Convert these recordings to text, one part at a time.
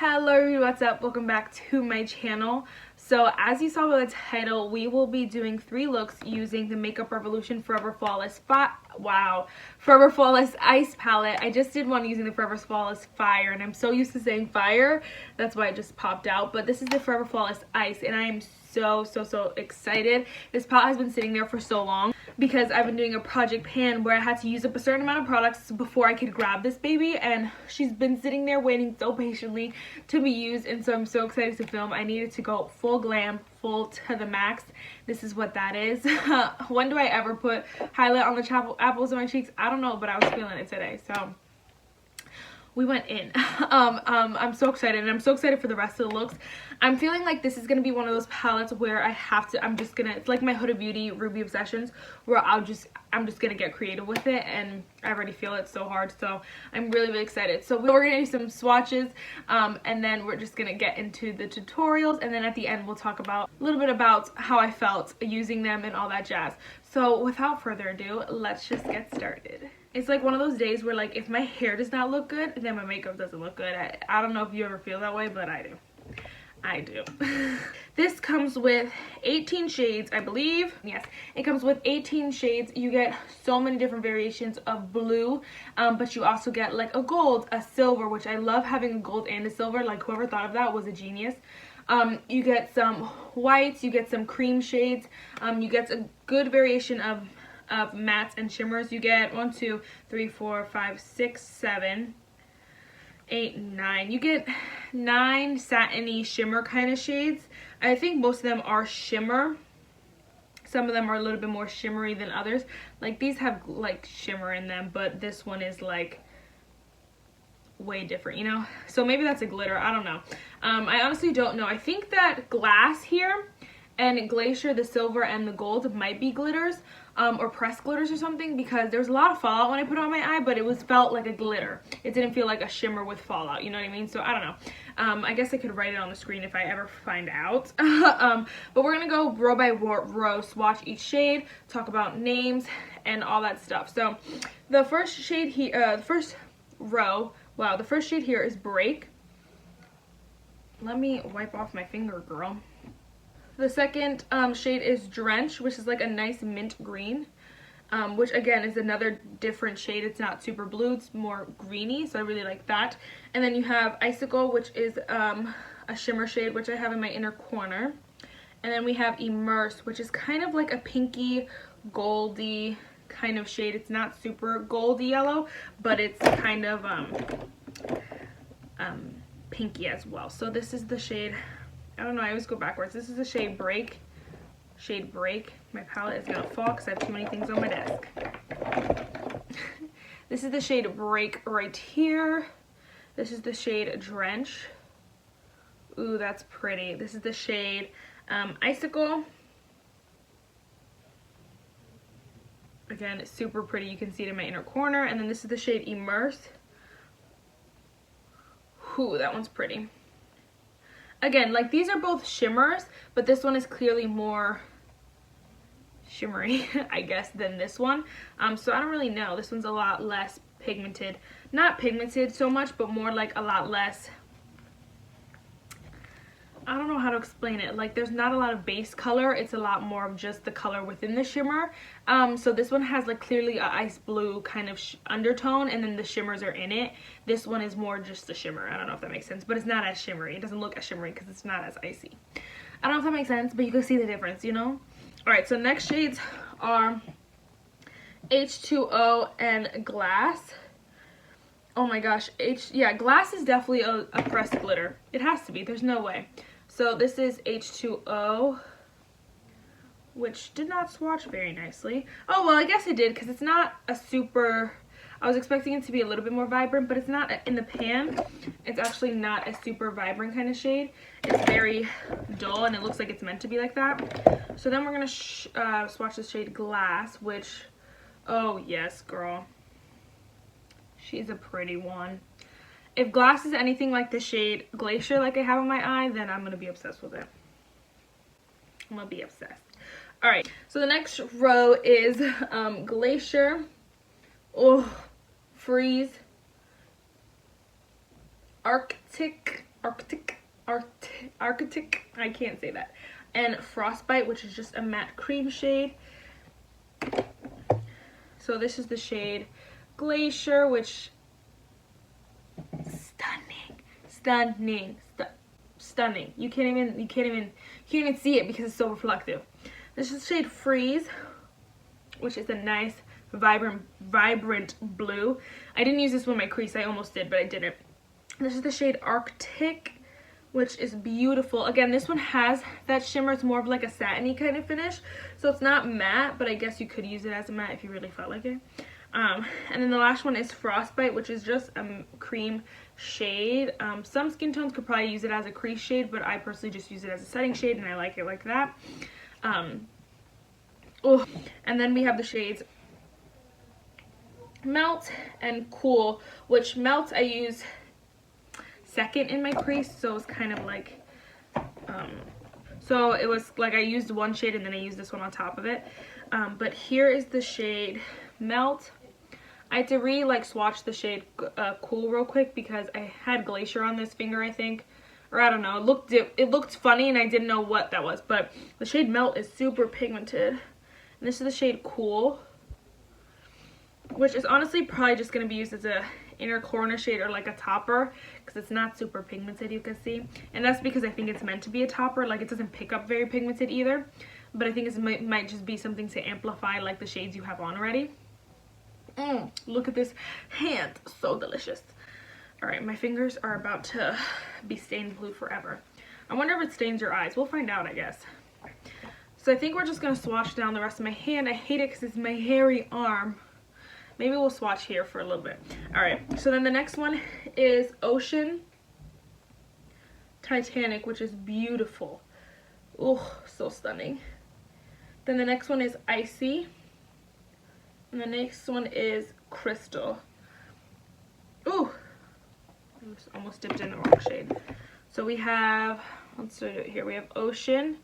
Hello everybody, what's up? Welcome back to my channel. So as you saw by the title, we will be doing 3 looks using the Makeup Revolution Forever Flawless Forever Flawless Ice palette. I just did one using the Forever Flawless Fire, and I'm so used to saying fire, that's why it just popped out. But this is the Forever Flawless Ice, and I am so excited. This palette has been sitting there for so long because I've been doing a project pan where I had to use up a certain amount of products before I could grab this baby, and she's been sitting there waiting so patiently to be used, and so I'm so excited to film. I needed to go full glam, full to the max. This is what that is. When do I ever put highlight on the apples of my cheeks? I don't know, but I was feeling it today, so we went in. I'm so excited, and I'm so excited for the rest of the looks. I'm feeling like this is gonna be one of those palettes where it's like my Huda Beauty Ruby Obsessions, where I'm just gonna get creative with it, and I already feel it so hard, so I'm really excited. So we're gonna do some swatches, and then we're just gonna get into the tutorials, and then at the end we'll talk about a little bit about how I felt using them and all that jazz. So without further ado, let's just get started. It's like one of those days where, like, if my hair does not look good, then my makeup doesn't look good. I don't know if you ever feel that way, but I do. I do. This comes with 18 shades, I believe. Yes, it comes with 18 shades. You get so many different variations of blue, but you also get like a gold, a silver, which I love having a gold and a silver. Like, whoever thought of that was a genius. You get some whites, you get some cream shades, you get a good variation of mattes and shimmers. You get 1, 2, 3, 4, 5, 6, 7, 8, 9. You get 9 satiny shimmer kind of shades. I think most of them are shimmer. Some of them are a little bit more shimmery than others. Like, these have like shimmer in them, but this one is like way different, you know? So maybe that's a glitter, I don't know. I honestly don't know. I think that Glass here and Glacier, the silver and the gold, might be glitters, or pressed glitters or something, because there was a lot of fallout when I put it on my eye, but it felt like a glitter. It didn't feel like a shimmer with fallout, you know what I mean? So I don't know. I guess I could write it on the screen if I ever find out. But we're gonna go row by row, swatch each shade, talk about names and all that stuff. So the first shade here, the first row, wow, the first shade here is Break. Let me wipe off my finger, girl. The second shade is Drench, which is like a nice mint green, which again is another different shade. It's not super blue, it's more greeny, so I really like that. And then you have Icicle, which is a shimmer shade, which I have in my inner corner. And then we have Immerse, which is kind of like a pinky, goldy kind of shade. It's not super goldy yellow, but it's kind of pinky as well. So this is the shade, I don't know, I always go backwards. This is the shade Break. Shade Break. My palette is gonna fall because I have too many things on my desk. This is the shade Break right here. This is the shade Drench. Ooh, that's pretty. This is the shade Icicle. Again, it's super pretty. You can see it in my inner corner. And then this is the shade Immerse. Ooh, that one's pretty. Again, like, these are both shimmers, but this one is clearly more shimmery, I guess, than this one. So I don't really know. This one's a lot less pigmented. Not pigmented so much, but more like a lot less, I don't know how to explain it. Like, there's not a lot of base color. It's a lot more of just the color within the shimmer. So this one has like clearly a ice blue kind of undertone, and then the shimmers are in it. This one is more just the shimmer. I don't know if that makes sense, but it's not as shimmery. It doesn't look as shimmery because it's not as icy. I don't know if that makes sense, but you can see the difference, you know? Alright, so next shades are H2O and Glass. Oh my gosh, yeah, Glass is definitely a pressed glitter. It has to be, there's no way. So this is H2O, which did not swatch very nicely. Oh, well, I guess it did, because it's not a super, I was expecting it to be a little bit more vibrant, but it's not in the pan. It's actually not a super vibrant kind of shade. It's very dull, and it looks like it's meant to be like that. So then we're going to swatch the shade Glass, which, oh yes, girl. She's a pretty one. If Glass is anything like the shade Glacier like I have on my eye, then I'm going to be obsessed with it. I'm going to be obsessed. Alright, so the next row is Glacier, Freeze, Arctic, Arctic, I can't say that, and Frostbite, which is just a matte cream shade. So this is the shade Glacier, which stunning. You can't even see it because it's so reflective. This is the shade Freeze, which is a nice vibrant blue. I didn't use this one in my crease. I almost did, but I didn't. This is the shade Arctic, which is beautiful. Again, this one has that shimmer. It's more of like a satiny kind of finish, so it's not matte, but I guess you could use it as a matte if you really felt like it. And then the last one is Frostbite, which is just a cream shade. Some skin tones could probably use it as a crease shade, but I personally just use it as a setting shade, and I like it like that. And then we have the shades Melt and Cool, which Melt I use second in my crease, so it's kind of like so it was like I used one shade and then I used this one on top of it. But here is the shade Melt. I had to swatch the shade Cool real quick because I had Glacier on this finger, I think, or I don't know, it looked funny and I didn't know what that was. But the shade Melt is super pigmented, and this is the shade Cool, which is honestly probably just going to be used as a inner corner shade or like a topper, because it's not super pigmented, you can see. And that's because I think it's meant to be a topper. Like, it doesn't pick up very pigmented either, but I think it might just be something to amplify like the shades you have on already. Look at this hand, so delicious. All right, my fingers are about to be stained blue forever. I wonder if it stains your eyes. We'll find out, I guess. So I think we're just gonna swatch down the rest of my hand. I hate it because it's my hairy arm. Maybe we'll swatch here for a little bit. All right, so then the next one is Ocean Titanic, which is beautiful. Oh, so stunning. Then the next one is Icy. And the next one is Crystal. Ooh, I almost dipped in the wrong shade. So we have, let's do it here. We have Ocean.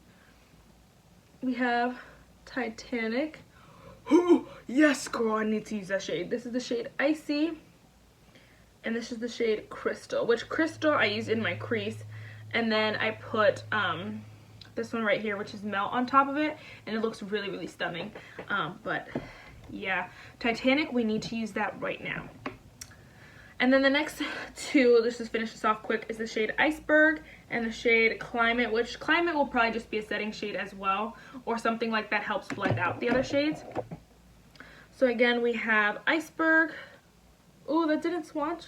We have Titanic. Oh, yes, girl, I need to use that shade. This is the shade Icy. And this is the shade Crystal, which Crystal I use in my crease. And then I put this one right here, which is Melt, on top of it. And it looks really, really stunning. But yeah, Titanic, we need to use that right now. And then the next two, let's just finish this off quick, is the shade Iceberg and the shade Climate, which Climate will probably just be a setting shade as well, or something like that helps blend out the other shades. So again, we have Iceberg. Oh, that didn't swatch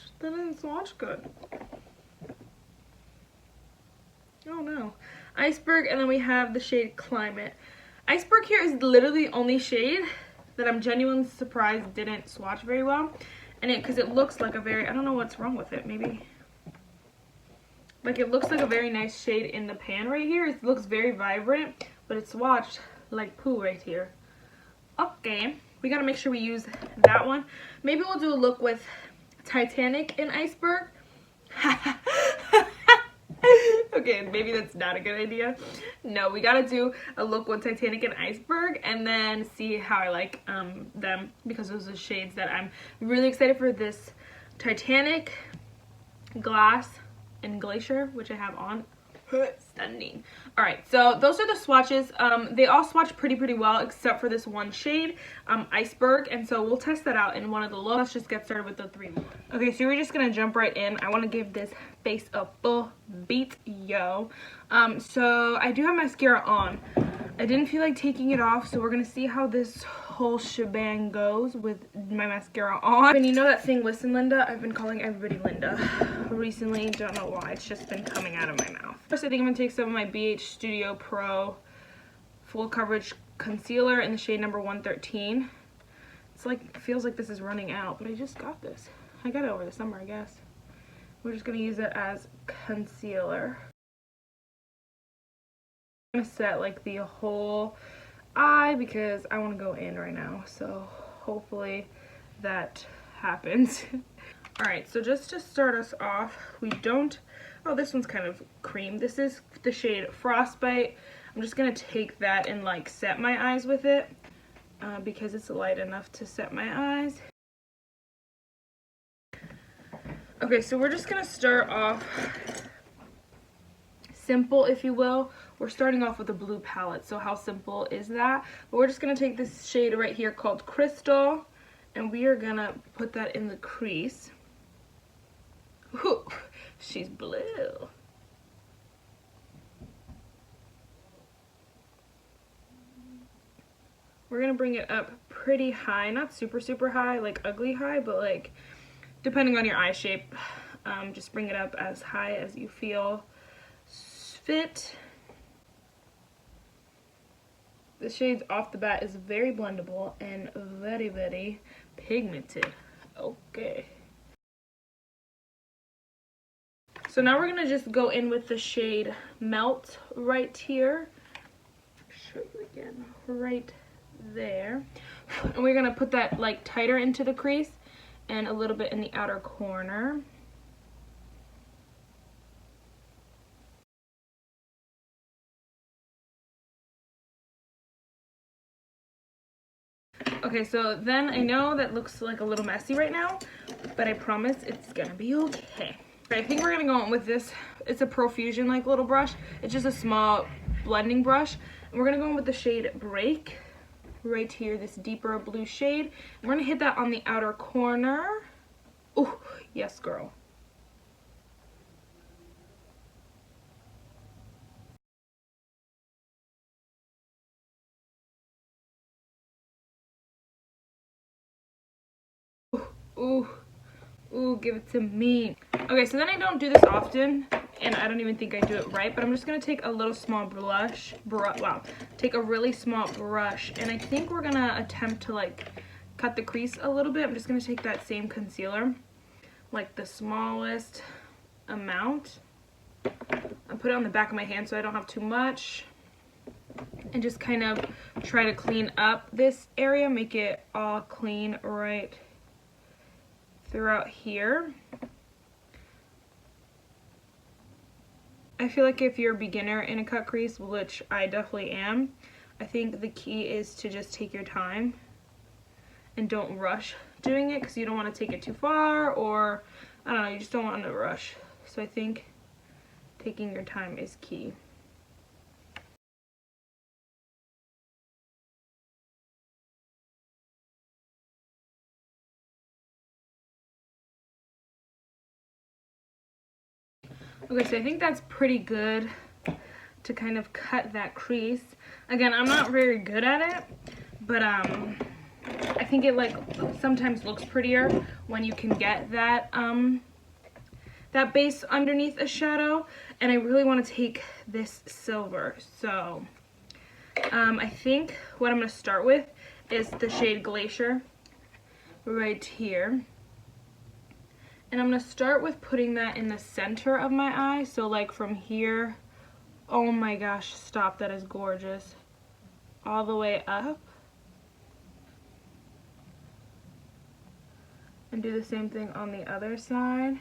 good. Oh no. Iceberg, and then we have the shade Climate. Iceberg here is literally the only shade that I'm genuinely surprised didn't swatch very well. And because it looks like a very, I don't know what's wrong with it, maybe. Like, it looks like a very nice shade in the pan right here. It looks very vibrant, but it's swatched like poo right here. Okay, we gotta make sure we use that one. Maybe we'll do a look with Titanic and Iceberg. Okay, maybe that's not a good idea. No, we gotta do a look with Titanic and Iceberg and then see how I like them, because those are shades that I'm really excited for. This Titanic, Glass, and Glacier, which I have on. Stunning. All right, so those are the swatches. They all swatch pretty well except for this one shade, Iceberg, and so we'll test that out in one of the looks. Let's just get started with the three. Okay, so we're just gonna jump right in. I want to give this face a full beat, yo. So I do have mascara on. I didn't feel like taking it off, so we're gonna see how this whole shebang goes with my mascara on. And you know that thing, listen Linda, I've been calling everybody Linda recently, don't know why, it's just been coming out of my mouth. First, I think I'm gonna take some of my BH Studio Pro Full Coverage Concealer in the shade number 113. It's like, it feels like this is running out, but I just got this. I got it over the summer, I guess. We're just gonna use it as concealer. I'm gonna set like the whole eye because I want to go in right now, so hopefully that happens. All right, so just to start us off, we don't, oh, this one's kind of cream. This is the shade Frostbite. I'm just gonna take that and like set my eyes with it because it's light enough to set my eyes. Okay, so we're just gonna start off simple, if you will. We're starting off with a blue palette, so how simple is that? But we're just going to take this shade right here called Crystal, and we are going to put that in the crease. Ooh, she's blue. We're going to bring it up pretty high, not super, super high, like ugly high, but like depending on your eye shape, just bring it up as high as you feel fit. The shades off the bat is very blendable and very, very pigmented. Okay. So now we're gonna just go in with the shade Melt right here. Show you again, right there. And we're gonna put that like tighter into the crease and a little bit in the outer corner. Okay, so then I know that looks like a little messy right now, but I promise it's gonna be okay. I think we're gonna go in with this. It's a Profusion like little brush. It's just a small blending brush. And we're gonna go in with the shade Break right here, this deeper blue shade. And we're gonna hit that on the outer corner. Oh, yes, girl. Ooh, ooh, give it to me. Okay, so then I don't do this often, and I don't even think I do it right, but I'm just gonna take a little small take a really small brush, and I think we're gonna attempt to like cut the crease a little bit. I'm just gonna take that same concealer, like the smallest amount, and put it on the back of my hand so I don't have too much, and just kind of try to clean up this area, make it all clean right throughout here. I feel like if you're a beginner in a cut crease, which I definitely am, I think the key is to just take your time and don't rush doing it, because you don't want to take it too far, or I don't know, you just don't want to rush. So I think taking your time is key. Okay, so I think that's pretty good to kind of cut that crease. Again, I'm not very good at it, but I think it like sometimes looks prettier when you can get that that base underneath a shadow. And I really want to take this silver, so I think what I'm going to start with is the shade Glacier right here. And I'm going to start with putting that in the center of my eye. So like from here, oh my gosh, stop, that is gorgeous. All the way up. And do the same thing on the other side.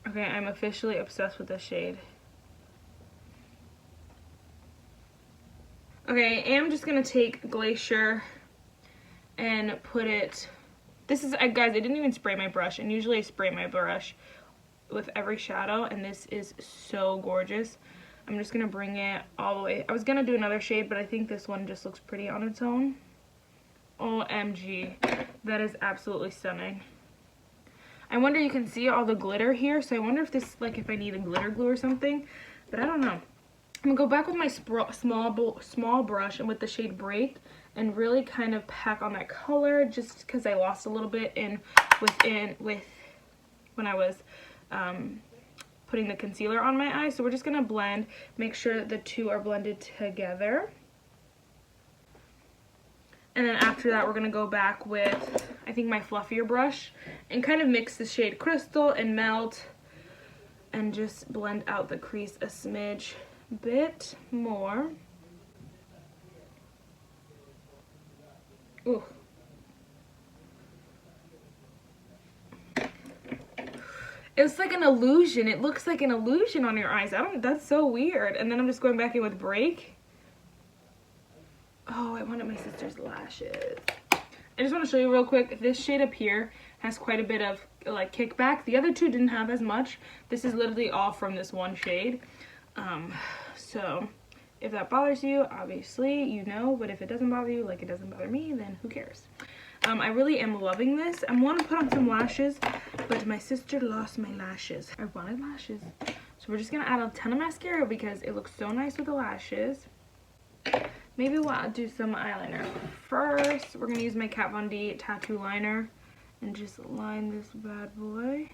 Okay, I'm officially obsessed with this shade. Okay, I am just going to take Glacier and put it, this is, guys, I didn't even spray my brush, and usually I spray my brush with every shadow, and this is so gorgeous. I'm just gonna bring it all the way. I was gonna do another shade, but I think this one just looks pretty on its own. OMG, that is absolutely stunning. I wonder, you can see all the glitter here, so I wonder if this, like, if I need a glitter glue or something, but I don't know. I'm gonna go back with my small brush and with the shade Break, and really kind of pack on that color, just because I lost a little bit when I was putting the concealer on my eye. So we're just gonna blend, make sure that the two are blended together. And then after that, we're gonna go back with, I think, my fluffier brush and kind of mix the shade Crystal and Melt and just blend out the crease a smidge bit more. Ooh. It's like an illusion. It looks like an illusion on your eyes. That's so weird. And then I'm just going back in with Break. Oh, I wanted my sister's lashes. I just want to show you real quick. This shade up here has quite a bit of like kickback. The other two didn't have as much. This is literally all from this one shade. So if that bothers you, obviously you know, but if it doesn't bother you, like it doesn't bother me, then who cares? I really am loving this. I want to put on some lashes, but my sister lost my lashes. I wanted lashes. So we're just going to add a ton of mascara because it looks so nice with the lashes. Maybe we'll do some eyeliner. First, we're going to use my Kat Von D tattoo liner and just line this bad boy.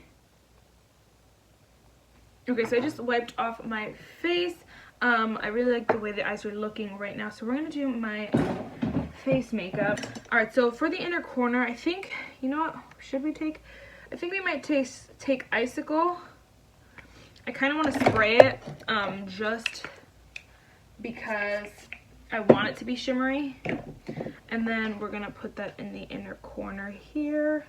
Okay, so I just wiped off my face. I really like the way the eyes are looking right now. So we're going to do my face makeup. Alright, so for the inner corner, I think, you know what, should we take, I think we might take Icicle. I kind of want to spray it, just because I want it to be shimmery. And then we're going to put that in the inner corner here.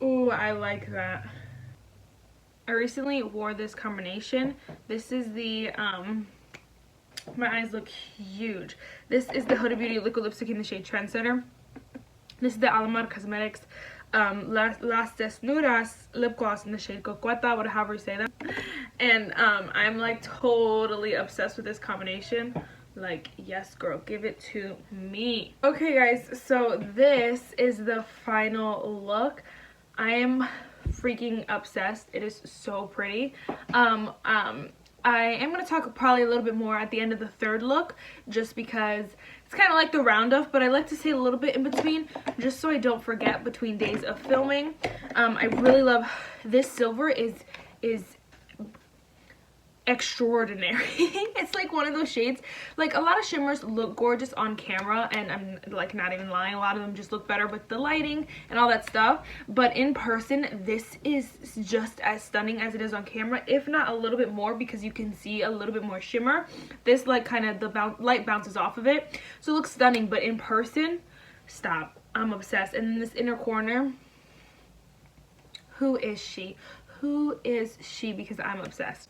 Ooh, I like that. I recently wore this combination. This is the, my eyes look huge. This is the Huda Beauty liquid lipstick in the shade Trendsetter. This is the Alamar Cosmetics Las Desnudas lip gloss in the shade Coqueta, whatever you say that. And I'm like totally obsessed with this combination. Like, yes girl, give it to me. Okay guys, so this is the final look. I am freaking obsessed. It is so pretty. I am going to talk probably a little bit more at the end of the third look, just because it's kind of like the roundup, but I like to say a little bit in between just so I don't forget between days of filming. I really love this silver is extraordinary. It's like one of those shades, like a lot of shimmers look gorgeous on camera, and I'm like not even lying, a lot of them just look better with the lighting and all that stuff, but in person this is just as stunning as it is on camera, if not a little bit more, because you can see a little bit more shimmer. This like kind of the light bounces off of it, so it looks stunning, but in person, stop, I'm obsessed. And in this inner corner, who is she? Who is she? Because I'm obsessed.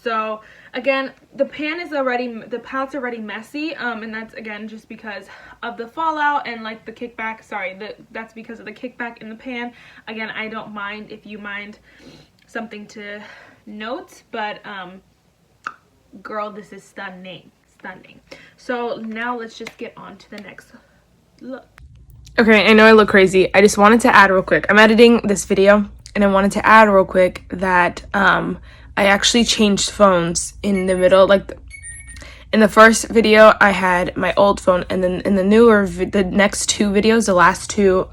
So again, the palette's already messy, and that's again just because of the fallout and like the kickback. Sorry, that's because of the kickback in the pan. Again, I don't mind if you mind, something to note, but girl, this is stunning. So now let's just get on to the next look. Okay, I know I look crazy. I just wanted to add real quick. I'm editing this video, and I wanted to add real quick that I actually changed phones in the middle. Like in the first video, I had my old phone, and then in the next two videos, the last two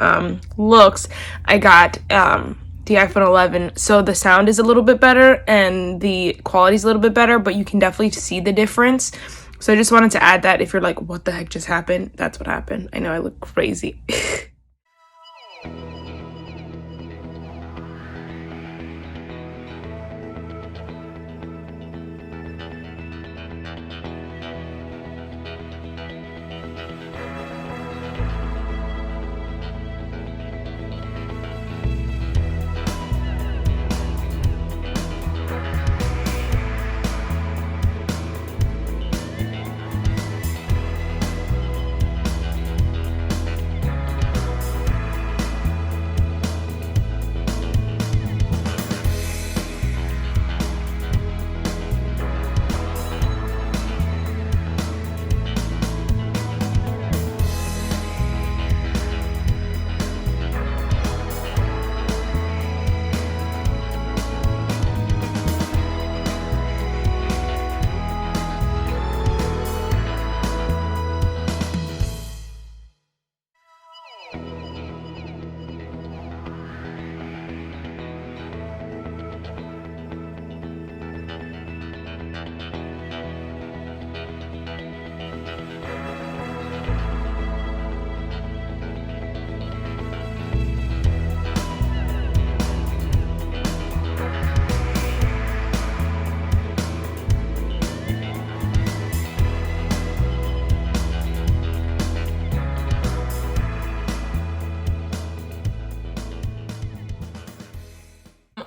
looks, I got the iPhone 11. So the sound is a little bit better and the quality is a little bit better, but you can definitely see the difference. So I just wanted to add that if you're like, what the heck just happened? That's what happened. I know I look crazy.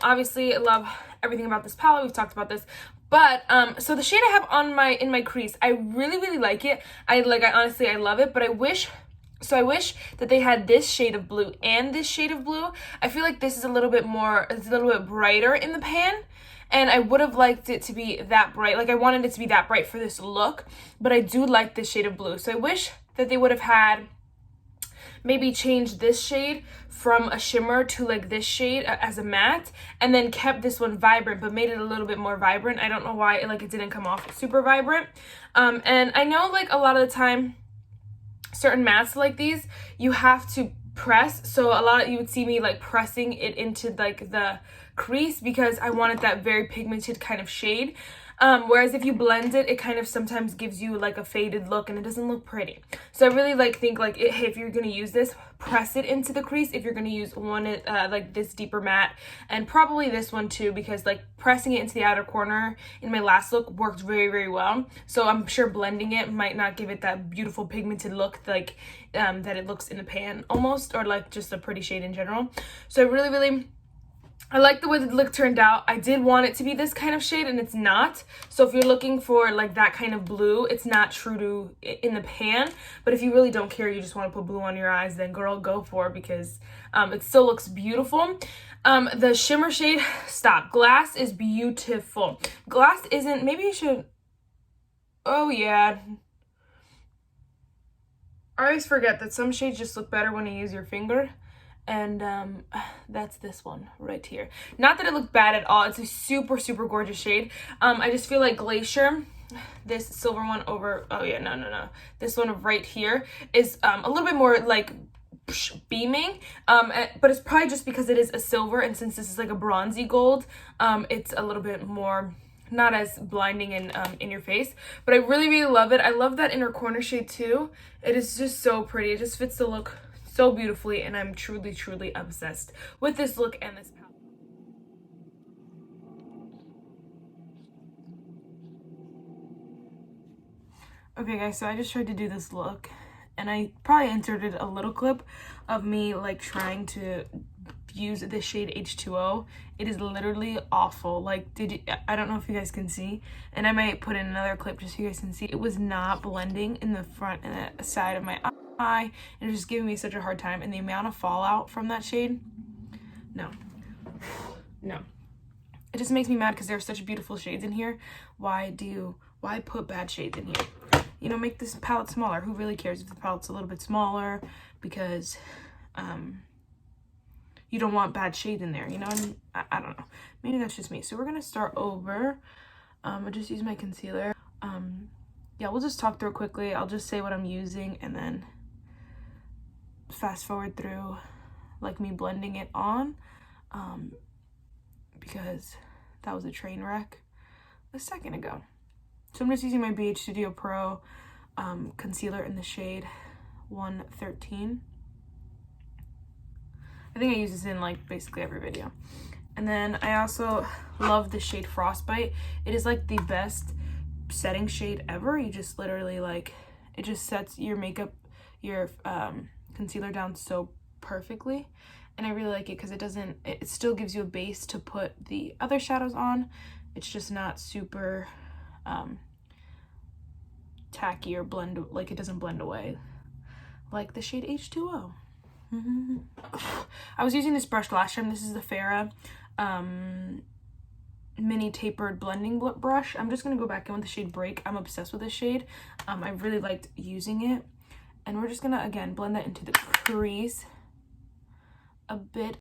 Obviously, I love everything about this palette. We've talked about this, But so the shade I have on in my crease, I really like it. I honestly I love it, but I wish that they had this shade of blue and this shade of blue. I feel like this is a little bit brighter in the pan, and I would have liked it to be that bright. Like I wanted it to be that bright for this look, but I do like this shade of blue. So I wish that they would have had maybe changed this shade from a shimmer to like this shade as a matte, and then kept this one vibrant but made it a little bit more vibrant. I don't know why it didn't come off super vibrant. And I know like a lot of the time certain mattes like these you have to press, so you would see me like pressing it into like the crease because I wanted that very pigmented kind of shade. Whereas if you blend it, it kind of sometimes gives you like a faded look and it doesn't look pretty. So I really think if you're gonna use this, press it into the crease if you're gonna use one like this deeper matte, and probably this one too, because like pressing it into the outer corner in my last look worked very well. So I'm sure blending it might not give it that beautiful pigmented look like that it looks in the pan almost, or like just a pretty shade in general. So I like the way the look turned out. I did want it to be this kind of shade, and it's not. So if you're looking for like that kind of blue, it's not true to in the pan. But if you really don't care, you just want to put blue on your eyes, then girl, go for it, because it still looks beautiful. The shimmer shade, stop. Glass is beautiful. Glass isn't, maybe you should, oh yeah. I always forget that some shades just look better when you use your finger. And that's this one right here. Not that it looked bad at all. It's a super gorgeous shade. I just feel like Glacier, this silver one over, oh yeah, no, this one right here is a little bit more like beaming, but it's probably just because it is a silver, and since this is like a bronzy gold, it's a little bit more not as blinding and in your face. But I really love it. I love that inner corner shade too. It is just so pretty. It just fits the look so beautifully, and I'm truly obsessed with this look and this palette. Okay guys, so I just tried to do this look, and I probably inserted a little clip of me like trying to use the shade H2O. It is literally awful. Like, I don't know if you guys can see, and I might put in another clip just so you guys can see. It was not blending in the front and the side of my eye, and it was just giving me such a hard time. And the amount of fallout from that shade, no, it just makes me mad because there are such beautiful shades in here. Why put bad shades in here? You know, make this palette smaller. Who really cares if the palette's a little bit smaller? Because you don't want bad shade in there, you know? And I don't know, maybe that's just me. So we're gonna start over. I'll just use my concealer. Yeah, we'll just talk through it quickly. I'll just say what I'm using and then fast forward through like me blending it on, because that was a train wreck a second ago. So I'm just using my BH Studio Pro concealer in the shade 113. I think I use this in like basically every video. And then I also love the shade Frostbite. It is like the best setting shade ever. You just literally like, it just sets your makeup, your concealer down so perfectly. And I really like it because it still gives you a base to put the other shadows on. It's just not super tacky or like it doesn't blend away like the shade H2O. I was using this brush last time. This is the Farrah mini tapered blending brush. I'm just gonna go back in with the shade Break. I'm obsessed with this shade. I really liked using it, and we're just gonna again blend that into the crease a bit.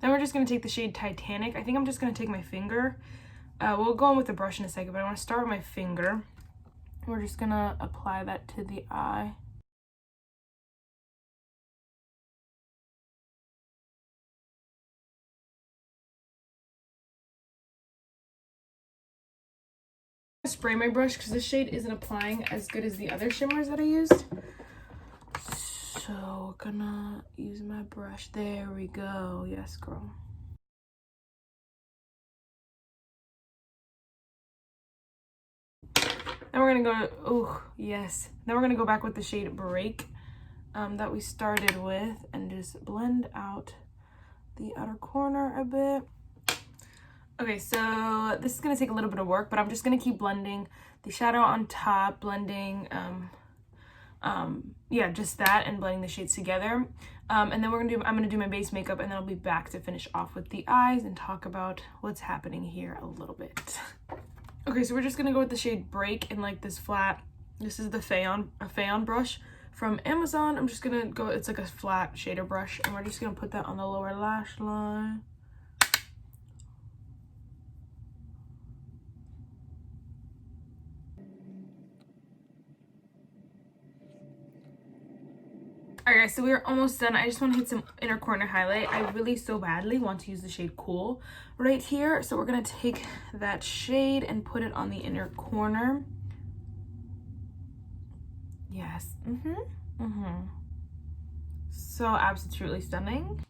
Then we're just gonna take the shade Titanic. I think I'm just gonna take my finger. We'll go on with the brush in a second, but I want to start with my finger. We're just gonna apply that to the eye. Spray my brush because this shade isn't applying as good as the other shimmers that I used. So gonna use my brush. There we go. Yes, girl. Then we're gonna go, oh yes. Then we're gonna go back with the shade Break. that we started with and just blend out the outer corner a bit. Okay, so this is going to take a little bit of work, but I'm just going to keep blending the shadow on top, blending, yeah, just that, and blending the shades together. And then I'm going to do my base makeup, and then I'll be back to finish off with the eyes and talk about what's happening here a little bit. Okay, so we're just going to go with the shade Break in like this flat, this is the Fayon brush from Amazon. I'm just going to go, it's like a flat shader brush, and we're just going to put that on the lower lash line. Alright guys, so we're almost done. I just want to hit some inner corner highlight. I really so badly want to use the shade Cool right here. So we're going to take that shade and put it on the inner corner. Yes. So absolutely stunning.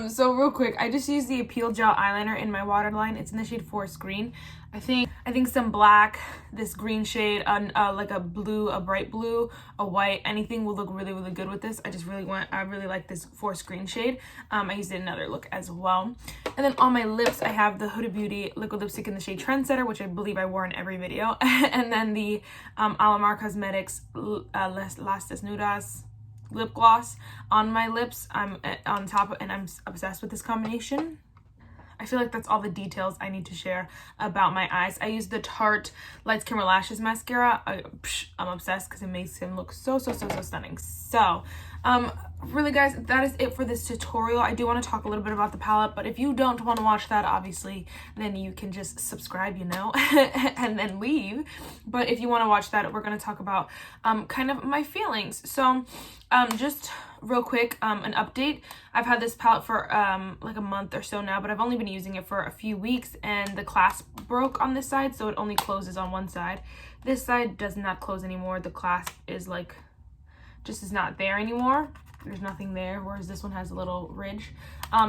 So real quick, I just used the Appeal Gel eyeliner in my waterline. It's in the shade Forest Green. I think some black, this green shade, like a blue, a bright blue, a white, anything will look really, really good with this. I really like this Forest Green shade. I used it in another look as well. And then on my lips, I have the Huda Beauty liquid lipstick in the shade Trendsetter, which I believe I wore in every video. And then the Alamar Cosmetics Las Desnudas lip gloss on my lips. I'm on top, and I'm obsessed with this combination. I feel like that's all the details I need to share about my eyes. I use the Tarte Lights Camera Lashes mascara. I'm obsessed because it makes him look so stunning. So really guys, that is it for this tutorial. I do want to talk a little bit about the palette, but if you don't want to watch that, obviously, then you can just subscribe, you know, and then leave. But if you want to watch that, we're going to talk about kind of my feelings. So just real quick, an update. I've had this palette for like a month or so now, but I've only been using it for a few weeks, and the clasp broke on this side, so it only closes on one side. This side does not close anymore. The clasp is like just is not there anymore. There's nothing there, whereas this one has a little ridge.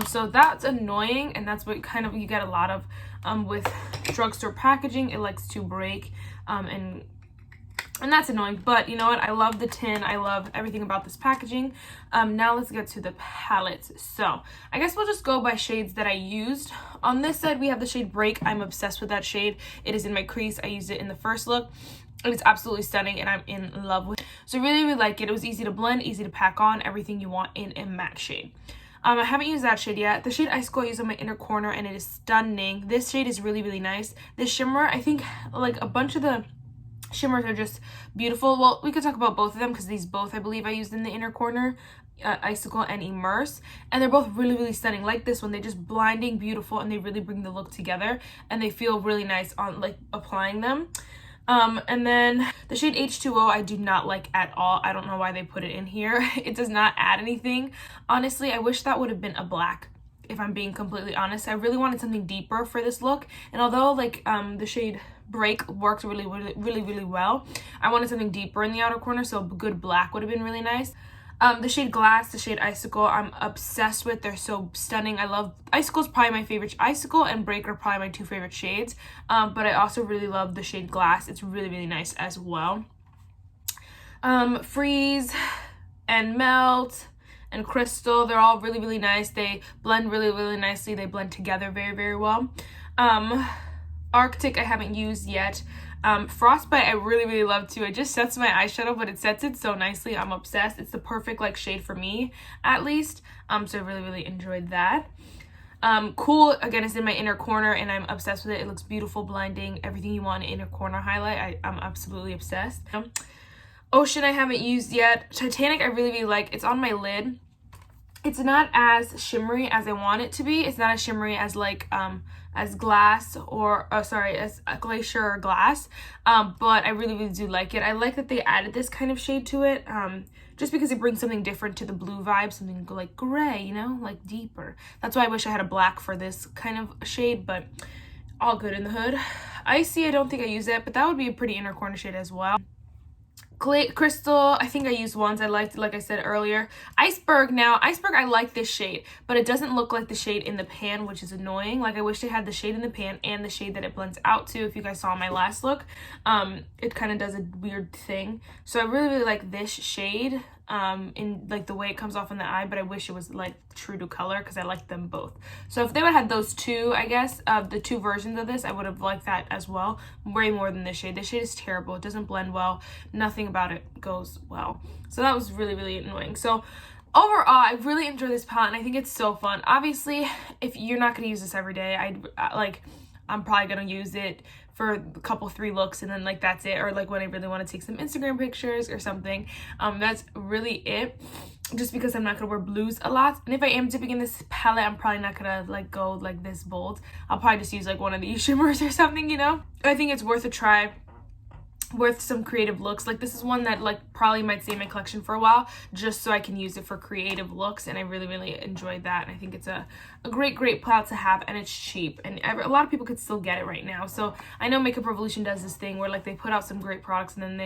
So that's annoying, and that's what kind of you get a lot of with drugstore packaging. It likes to break, and that's annoying. But you know what? I love the tin. I love everything about this packaging. Now let's get to the palettes. So I guess we'll just go by shades that I used. On this side, we have the shade Break. I'm obsessed with that shade. It is in my crease. I used it in the first look. And it's absolutely stunning, and I'm in love with it. So really like it. It was easy to blend, easy to pack on, everything you want in a matte shade. I haven't used that shade yet. The shade Icicle I use on my inner corner, and it is stunning. This shade is really nice. This shimmer, I think like a bunch of the shimmers are just beautiful. Well, we could talk about both of them because these both I believe I used in the inner corner, Icicle and Immerse, and they're both really stunning. Like this one, they're just blinding beautiful, and they really bring the look together, and they feel really nice on like applying them. And then the shade H2O I do not like at all. I don't know why they put it in here. It does not add anything. Honestly, I wish that would have been a black, if I'm being completely honest. I really wanted something deeper for this look, and although like the shade Break worked really well, I wanted something deeper in the outer corner, so a good black would have been really nice. The shade Glass, the shade Icicle, I'm obsessed with. They're so stunning. I love Icicle's probably my favorite. Icicle and Break are probably my two favorite shades. But I also really love the shade Glass. It's really nice as well. Freeze and Melt and Crystal, they're all really nice. They blend really nicely. They blend together very well. Arctic I haven't used yet. Frostbite I really love too. It just sets my eyeshadow, but it sets it so nicely. I'm obsessed. It's the perfect like shade for me, at least. So I really enjoyed that. Cool again is in my inner corner, and I'm obsessed with it. It looks beautiful, blinding, everything you want in inner corner highlight. I'm absolutely obsessed. Ocean I haven't used yet. Titanic I really like. It's on my lid. It's not as shimmery as I want it to be. It's not as shimmery as like as Glass or as Glacier or Glass, but I really do like it. I like that they added this kind of shade to it, just because it brings something different to the blue vibe, something like gray, you know, like deeper. That's why I wish I had a black for this kind of shade, but all good in the hood. Icy I don't think I use it, but that would be a pretty inner corner shade as well. Crystal, I think I used once. I liked it, like I said earlier. Iceberg, now, Iceberg, I like this shade, but it doesn't look like the shade in the pan, which is annoying. Like, I wish it had the shade in the pan and the shade that it blends out to. If you guys saw my last look, it kind of does a weird thing. So I really, really like this shade, in like the way it comes off in the eye, but I wish it was like true to color because I like them both. So if they would have had those two, I guess, the two versions of this, I would have liked that as well, way more than this shade. This shade is terrible. It doesn't blend well. Nothing about it goes well. So that was really, really annoying. So overall, I really enjoy this palette and I think it's so fun. Obviously, if you're not going to use this every day, I'm probably going to use it for a couple 3 looks and then like that's it, or like when I really want to take some Instagram pictures or something. That's really it, just because I'm not gonna wear blues a lot. And if I am dipping in this palette, I'm probably not gonna like go like this bold. I'll probably just use like one of these shimmers or something, you know. I think it's worth a try, worth some creative looks. Like this is one that like probably might stay in my collection for a while just so I can use it for creative looks, and I really, really enjoyed that. And I think it's a great palette to have, and it's cheap, and a lot of people could still get it right now. So I know Makeup Revolution does this thing where like they put out some great products and then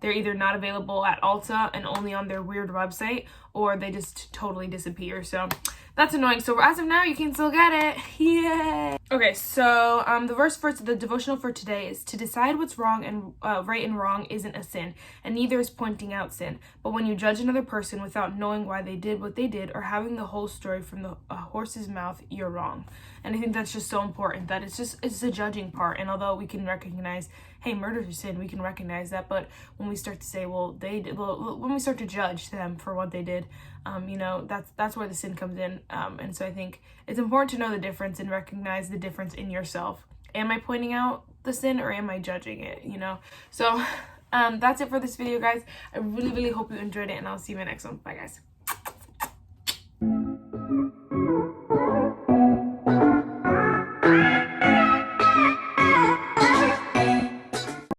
they're either not available at Ulta and only on their weird website, or they just totally disappear. So that's annoying. So as of now, you can still get it. Yay! Okay, so the devotional for today is: to decide what's wrong and right and wrong isn't a sin, and neither is pointing out sin. But when you judge another person without knowing why they did what they did or having the whole story from the horse's mouth, you're wrong. And I think that's just so important, that it's the judging part. And although we can recognize, hey, murder is sin, we can recognize that, but when we start to say, when we start to judge them for what they did, you know, that's where the sin comes in. And so I think it's important to know the difference and recognize the difference in yourself. Am I pointing out the sin or am I judging it, you know? So that's it for this video, guys. I really, really hope you enjoyed it, and I'll see you in my next one. Bye, guys.